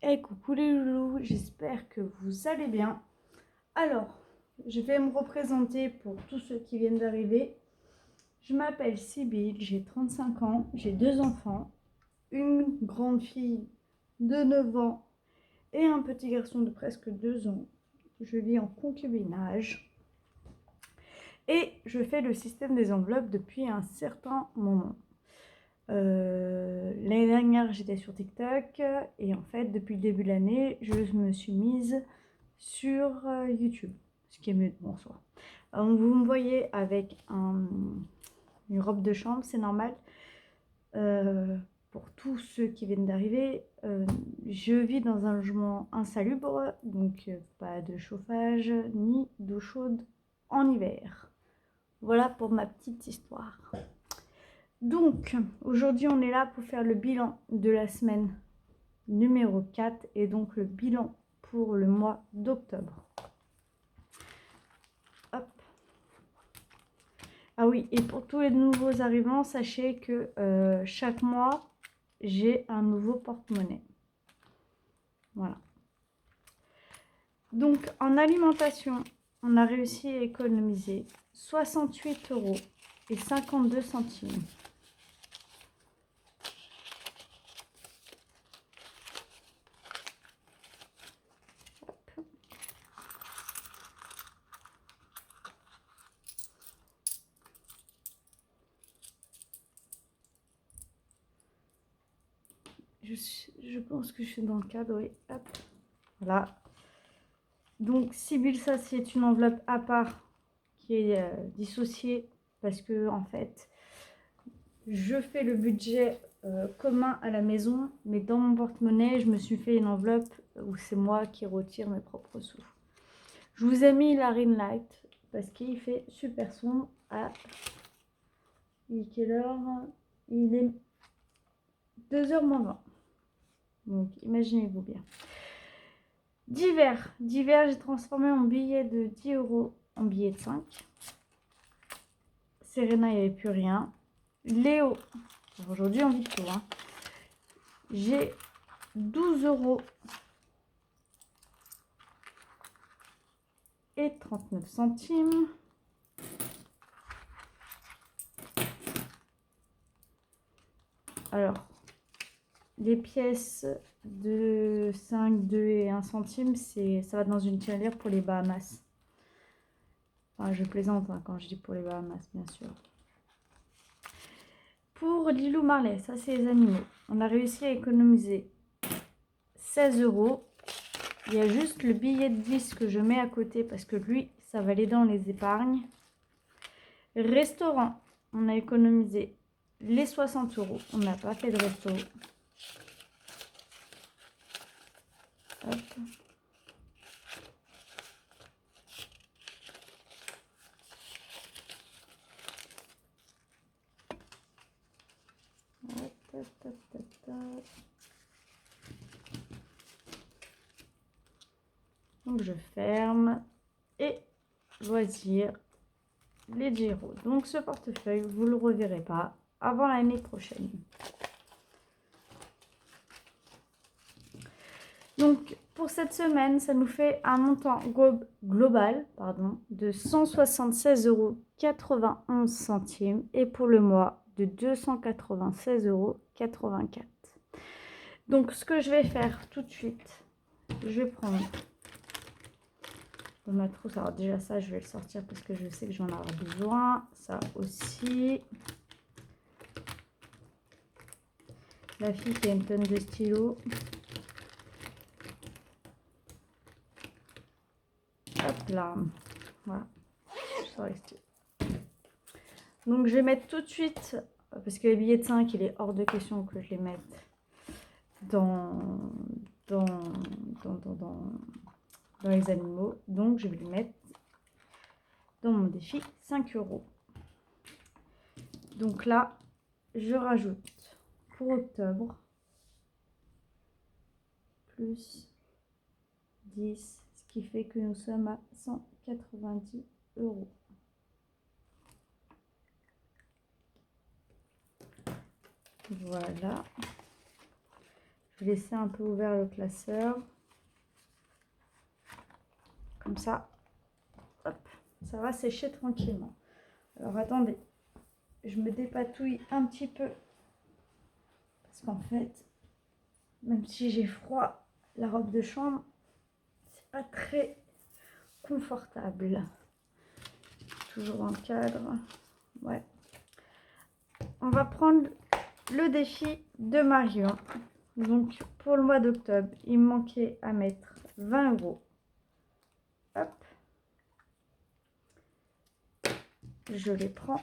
Hey, coucou les loulous, j'espère que vous allez bien. Alors, je vais me représenter pour tous ceux qui viennent d'arriver. Je m'appelle Sybille, j'ai 35 ans, j'ai 2 enfants, une grande fille de 9 ans et un petit garçon de presque 2 ans. Je vis en concubinage et je fais le système des enveloppes depuis un certain moment. L'année dernière, j'étais sur TikTok et en fait, depuis le début de l'année, je me suis mise sur YouTube, ce qui est mieux en soi. Vous me voyez avec une robe de chambre, c'est normal. Pour tous ceux qui viennent d'arriver, je vis dans un logement insalubre, donc pas de chauffage ni d'eau chaude en hiver. Voilà pour ma petite histoire. Donc, aujourd'hui, on est là pour faire le bilan de la semaine numéro 4 et donc le bilan pour le mois d'octobre. Hop. Ah oui, et pour tous les nouveaux arrivants, sachez que chaque mois, j'ai un nouveau porte-monnaie. Voilà. Donc, en alimentation, on a réussi à économiser 68,52 €. Je pense que je suis dans le cadre, oui. Hop. Voilà. Donc, Sybille, ça, c'est une enveloppe à part qui est dissociée parce que, en fait, je fais le budget commun à la maison, mais dans mon porte-monnaie, je me suis fait une enveloppe où c'est moi qui retire mes propres sous. Je vous ai mis la ring light parce qu'il fait super sombre. Il est quelle heure? Il est 2h moins 20. Donc, imaginez-vous bien. Divers, j'ai transformé mon billet de 10 € en billet de 5. Serena, il n'y avait plus rien. Léo, aujourd'hui on vit tout. J'ai 12 € et 39 centimes. Alors, les pièces de 5, 2 et 1 centime, ça va dans une tirelire pour les Bahamas. Enfin, je plaisante quand je dis pour les Bahamas, bien sûr. Pour Lilou Marley, ça c'est les animaux. On a réussi à économiser 16 €. Il y a juste le billet de 10 que je mets à côté parce que lui, ça va aller dans les épargnes. Restaurant, on a économisé les 60 €. On n'a pas fait de resto. Hop. Donc je ferme et loisirs, les Giro. Donc ce portefeuille, vous ne le reverrez pas avant l'année prochaine. Donc pour cette semaine, ça nous fait un montant global de 176,91 € et pour le mois de 296,84 €. Donc ce que je vais faire tout de suite, je vais prendre dans ma trousse. Alors déjà ça, je vais le sortir parce que je sais que j'en aurai besoin. Ça aussi. La fille qui a une tonne de stylos. Hop là. Voilà. Donc je vais mettre tout de suite, parce que les billets de 5, il est hors de question que je les mette dans les animaux. Donc je vais les mettre dans mon défi 5 €. Donc là, je rajoute pour octobre plus 10, ce qui fait que nous sommes à 190 €. Voilà. Je vais laisser un peu ouvert le classeur. Comme ça. Hop, ça va sécher tranquillement. Alors attendez, je me dépatouille un petit peu. Parce qu'en fait, même si j'ai froid, la robe de chambre, c'est pas très confortable. Toujours dans le cadre. Ouais. On va prendre le défi de Marion. Donc pour le mois d'octobre, il me manquait à mettre 20 euros. Hop. Je les prends.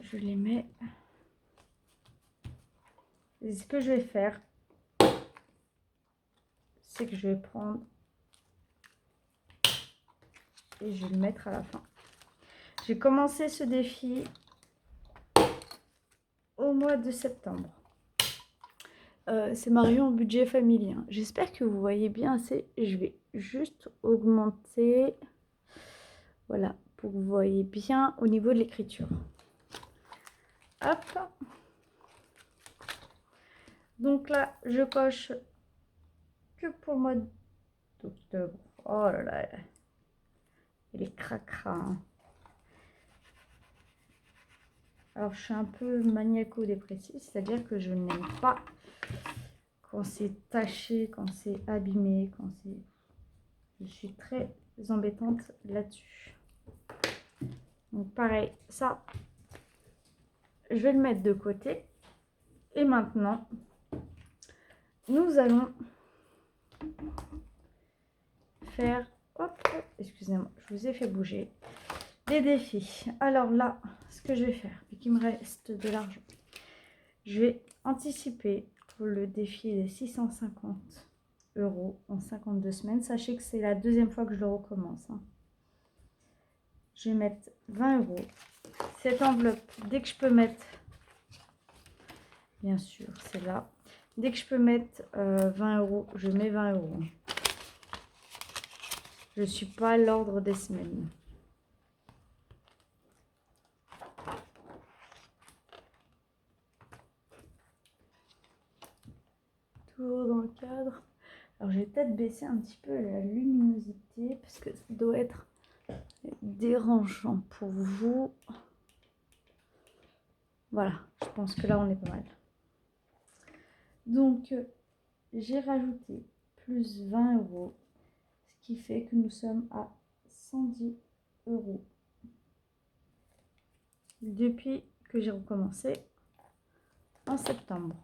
Je les mets. Et ce que je vais faire, c'est que je vais prendre et je vais le mettre à la fin. J'ai commencé ce défi au mois de septembre. C'est Marion au budget familial. J'espère que vous voyez bien assez. Je vais juste augmenter. Voilà, pour que vous voyez bien au niveau de l'écriture. Hop. Donc là, je coche que pour le mois d'octobre. Oh là là. Il est cracra. Hein. Alors, je suis un peu maniaco-dépressive, c'est-à-dire que je n'aime pas quand c'est taché, quand c'est abîmé, quand c'est... Je suis très embêtante là-dessus. Donc, pareil, ça, je vais le mettre de côté. Et maintenant, nous allons faire... Hop, excusez-moi, je vous ai fait bouger. Les défis. Alors là, ce que je vais faire, vu qu'il me reste de l'argent, je vais anticiper pour le défi des 650 euros en 52 semaines. Sachez que c'est la deuxième fois que je le recommence. Hein. Je vais mettre 20 euros. Cette enveloppe, dès que je peux mettre, bien sûr, c'est là. Dès que je peux mettre 20 euros, je mets 20 euros. Je ne suis pas à l'ordre des semaines. Toujours dans le cadre. Alors, je vais peut-être baisser un petit peu la luminosité parce que ça doit être dérangeant pour vous. Voilà, je pense que là, on est pas mal. Donc, j'ai rajouté plus 20 euros, ce qui fait que nous sommes à 110 euros depuis que j'ai recommencé en septembre.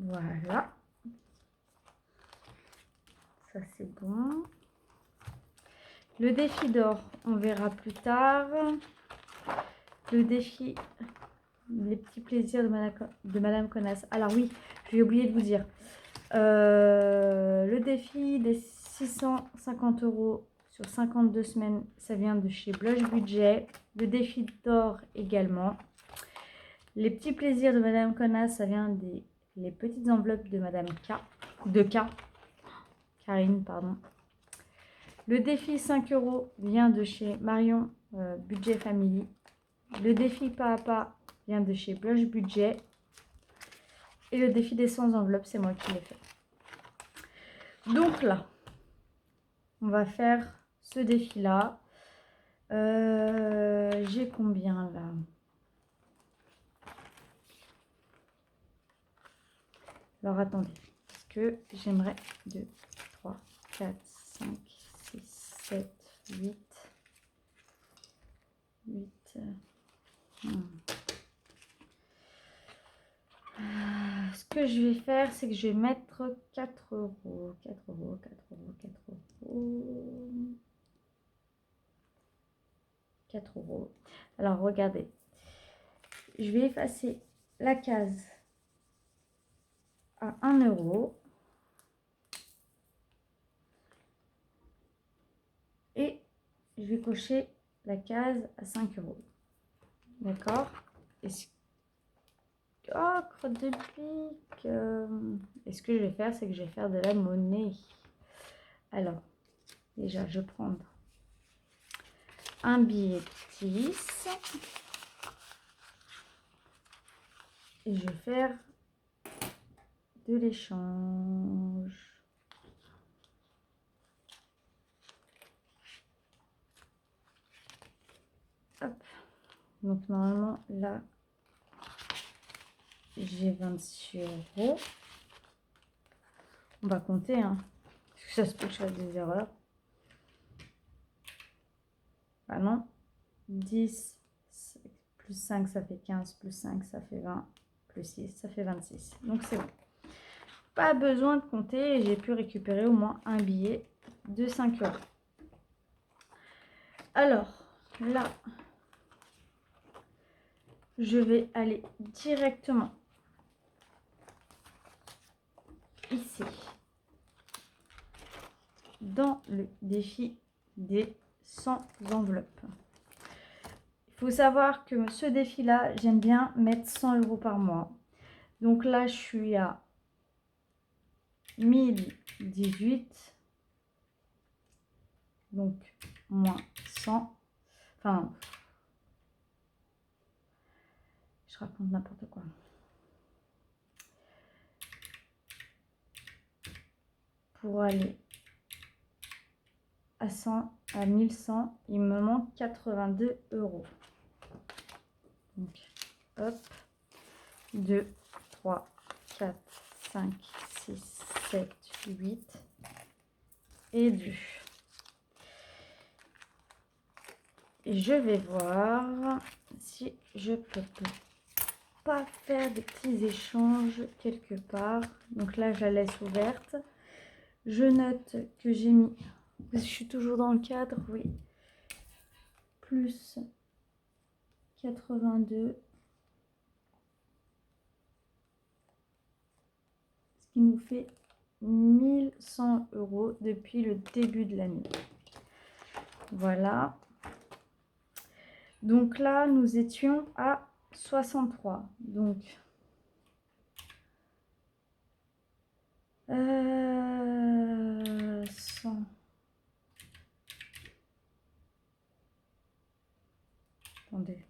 Voilà. Ça, c'est bon. Le défi d'or, on verra plus tard. Le défi, les petits plaisirs de Madame Connasse. Alors oui, j'ai oublié de vous dire. Le défi des 650 euros sur 52 semaines, ça vient de chez Blush Budget. Le défi d'or également. Les petits plaisirs de Madame Connasse, ça vient des les petites enveloppes de Madame K. De K. Karine, pardon. Le défi 5 euros vient de chez Marion Budget Family. Le défi pas à pas vient de chez Blush Budget. Et le défi des 100 enveloppes, c'est moi qui l'ai fait. Donc là, on va faire ce défi-là. J'ai combien là? Alors attendez, parce que j'aimerais 2, 3, 4, 5, 6, 7, 8. Ce que je vais faire, c'est que je vais mettre 4 euros. 4 euros, 4 euros, 4 euros. 4 euros. Alors, regardez. Je vais effacer la case à 1 euro. Et je vais cocher la case à 5 euros. D'accord? Oh, crotte de pique. Et ce que je vais faire, c'est que je vais faire de la monnaie. Alors, déjà, je vais prendre un billet de 10. Et je vais faire de l'échange. Hop. Donc normalement là, j'ai 26 euros. On va compter, hein, parce que ça se peut que je fasse des erreurs. Ah non, 10 plus 5 ça fait 15, plus 5 ça fait 20, plus 6 ça fait 26. Donc c'est bon. Pas besoin de compter et j'ai pu récupérer au moins un billet de 5 euros. Alors là, je vais aller directement ici dans le défi des 100 enveloppes. Il faut savoir que ce défi là, j'aime bien mettre 100 euros par mois. Donc là, je suis à 1018, donc moins 100, enfin, je raconte n'importe quoi. Pour aller à 100, à 1100, il me manque 82 euros. Donc, hop, 2, 3, 4, 5, 6, 7, 8 et 2. Et je vais voir si je peux pas faire des petits échanges quelque part. Donc là, je la laisse ouverte. Je note que j'ai mis, je suis toujours dans le cadre, oui, plus 82, ce qui nous fait 1100 euros depuis le début de l'année. Voilà. Donc là, nous étions à 63. Donc, 100. Attendez.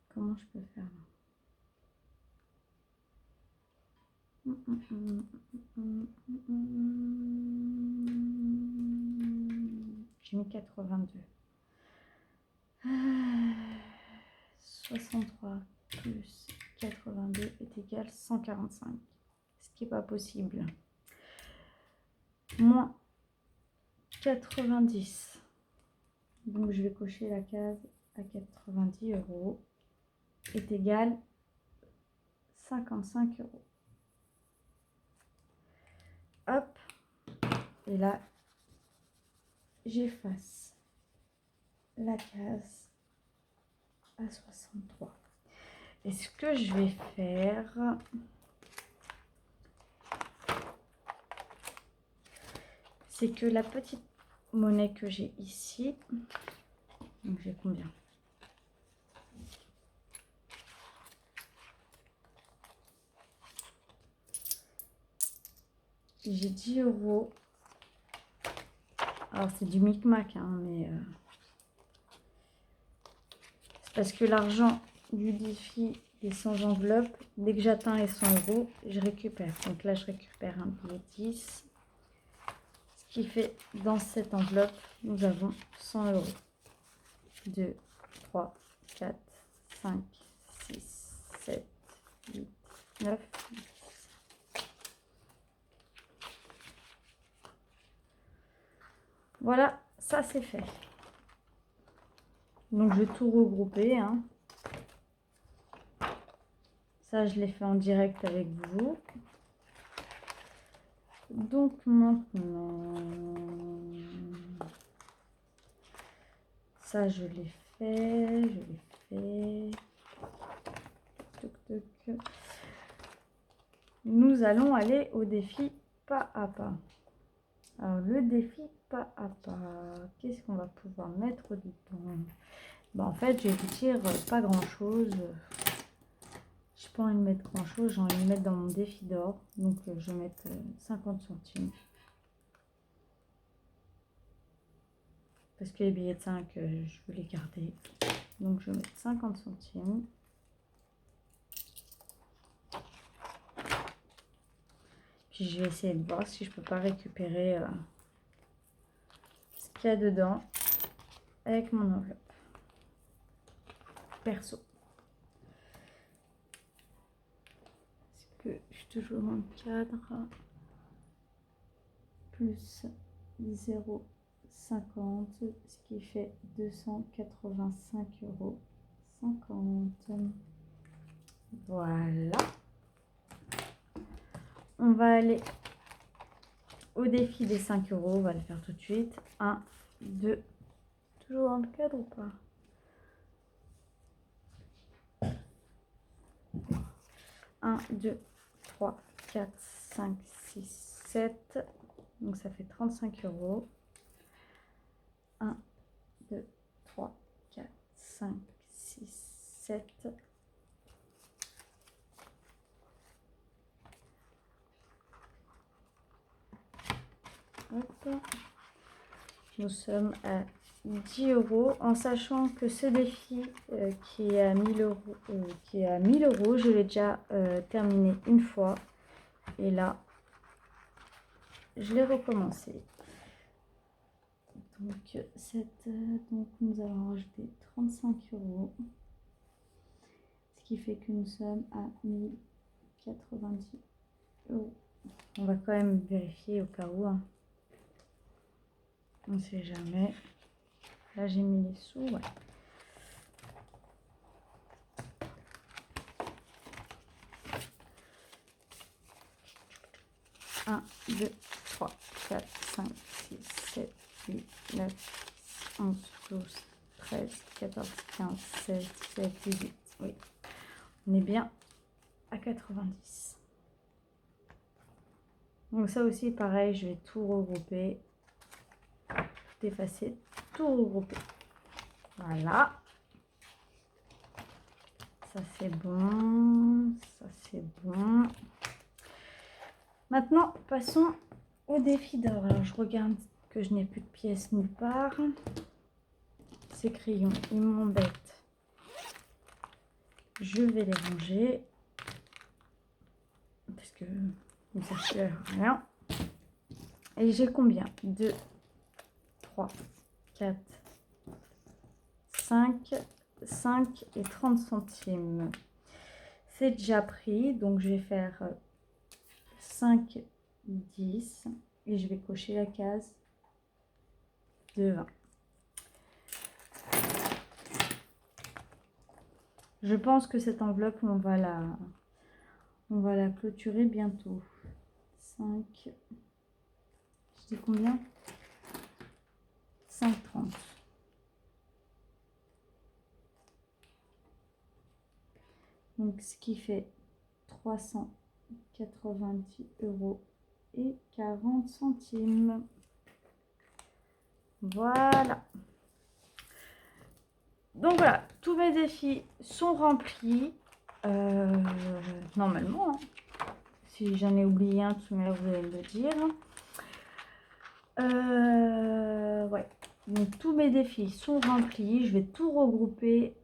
Comment je peux faire là? J'ai mis 82. 63 plus 82 est égal à 145. Ce qui n'est pas possible. Moins 90. Donc je vais cocher la case à 90 euros. Est égal 55 euros. Hop. Et là, j'efface la case à 63. Et ce que je vais faire, c'est que la petite monnaie que j'ai ici, donc j'ai combien? J'ai 10 euros. Alors c'est du micmac, hein, mais c'est parce que l'argent du défi des 100 enveloppes, dès que j'atteins les 100 euros, je récupère. Donc là, je récupère un billet 10. Ce qui fait, dans cette enveloppe, nous avons 100 euros. 2, 3, 4, 5, 6, 7, 8, 9, 10. Voilà, ça c'est fait. Donc je vais tout regrouper, hein. Ça, je l'ai fait en direct avec vous. Donc maintenant, ça je l'ai fait, Toc, toc. Nous allons aller au défi pas à pas. Alors le défi pas à pas, qu'est-ce qu'on va pouvoir mettre dedans? En fait, je vais vous dire pas grand chose. Je n'ai pas envie de mettre grand chose, j'ai envie de mettre dans mon défi d'or. Donc je vais mettre 50 centimes. Parce que les billets de 5, je veux les garder. Donc je vais mettre 50 centimes. Puis je vais essayer de voir si je peux pas récupérer ce qu'il y a dedans avec mon enveloppe perso. Parce que je suis toujours dans le cadre. Plus 0,50, ce qui fait 285,50 €. Voilà. On va aller au défi des 5 €. On va le faire tout de suite. 1, 2. Toujours dans le cadre ou pas? 1, 2, 3, 4, 5, 6, 7. Donc ça fait 35 €. 1, 2, 3, 4, 5, 6, 7. Hop. Nous sommes à 10 € en sachant que ce défi qui est à 1000 €, je l'ai déjà terminé une fois et là je l'ai recommencé. Donc, donc nous allons rajouter 35 €, ce qui fait que nous sommes à 1090 €. On va quand même vérifier au cas où. Hein. On ne sait jamais. Là, j'ai mis les sous. Ouais. Un, 2, 3, 4, 5, 6, 7, 8, 9, 11, 12, 13, 14, 15, 16, 17, 18. Oui, on est bien à 90. Donc ça aussi, pareil, je vais tout regrouper. Tout effacer, tout regrouper. Voilà. Ça c'est bon. Ça c'est bon. Maintenant, passons au défi d'or. Alors, je regarde que je n'ai plus de pièces nulle part. Ces crayons, ils m'embêtent. Je vais les ranger. Parce que ça ne sert à rien. Et j'ai combien? 2, 3, 4, 5 et 30 centimes. C'est déjà pris. Donc, je vais faire 5, 10 et je vais cocher la case de 20. Je pense que cette enveloppe, on va la clôturer bientôt. 5, je dis combien? 5,30. Donc, ce qui fait 390 € et 40 centimes. Voilà. Donc voilà, tous mes défis sont remplis. Normalement, hein. Si j'en ai oublié un, tout à l'heure, vous allez me le dire. Ouais. Donc tous mes défis sont remplis. Je vais tout regrouper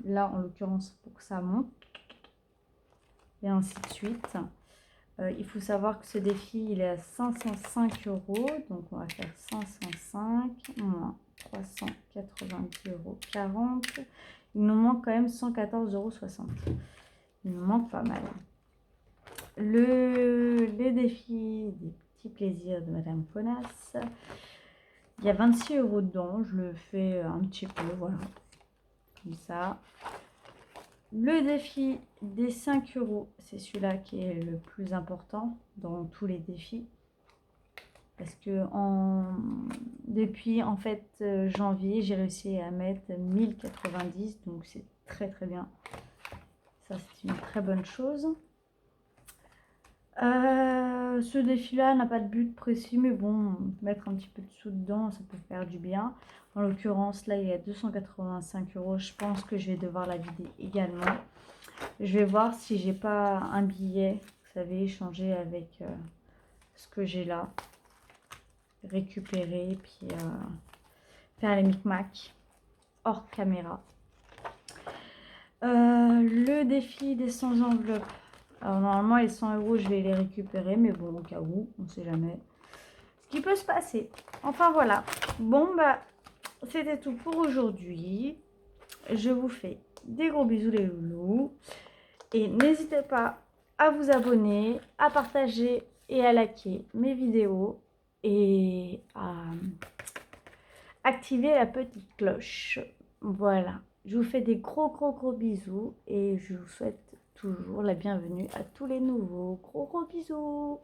là en l'occurrence pour que ça monte. Et ainsi de suite. Il faut savoir que ce défi il est à 505 €. Donc on va faire 505 moins 390,40 €. Il nous manque quand même 114,60 €. Il nous manque pas mal. Les défis des petits plaisirs de Madame Connasse. Il y a 26 € dedans. Je le fais un petit peu, voilà. Comme ça. Le défi des 5 €, c'est celui-là qui est le plus important dans tous les défis. Parce que depuis en fait janvier, j'ai réussi à mettre 1090, donc c'est très très bien. Ça, c'est une très bonne chose. Ce défi-là n'a pas de but précis, mais bon, mettre un petit peu de sous dedans, ça peut faire du bien. En l'occurrence, là, il y a 285 €. Je pense que je vais devoir la vider également. Je vais voir si j'ai pas un billet, vous savez, échanger avec ce que j'ai là. Récupérer, puis faire les micmacs hors caméra. Le défi des 100 enveloppes. Alors normalement les 100 euros je vais les récupérer, mais bon au cas où, on sait jamais ce qui peut se passer. Enfin voilà. Bon bah c'était tout pour aujourd'hui. Je vous fais des gros bisous les loulous. Et n'hésitez pas à vous abonner, à partager et à liker mes vidéos. Et à activer la petite cloche. Voilà. Je vous fais des gros bisous et je vous souhaite toujours la bienvenue à tous les nouveaux. Gros bisous.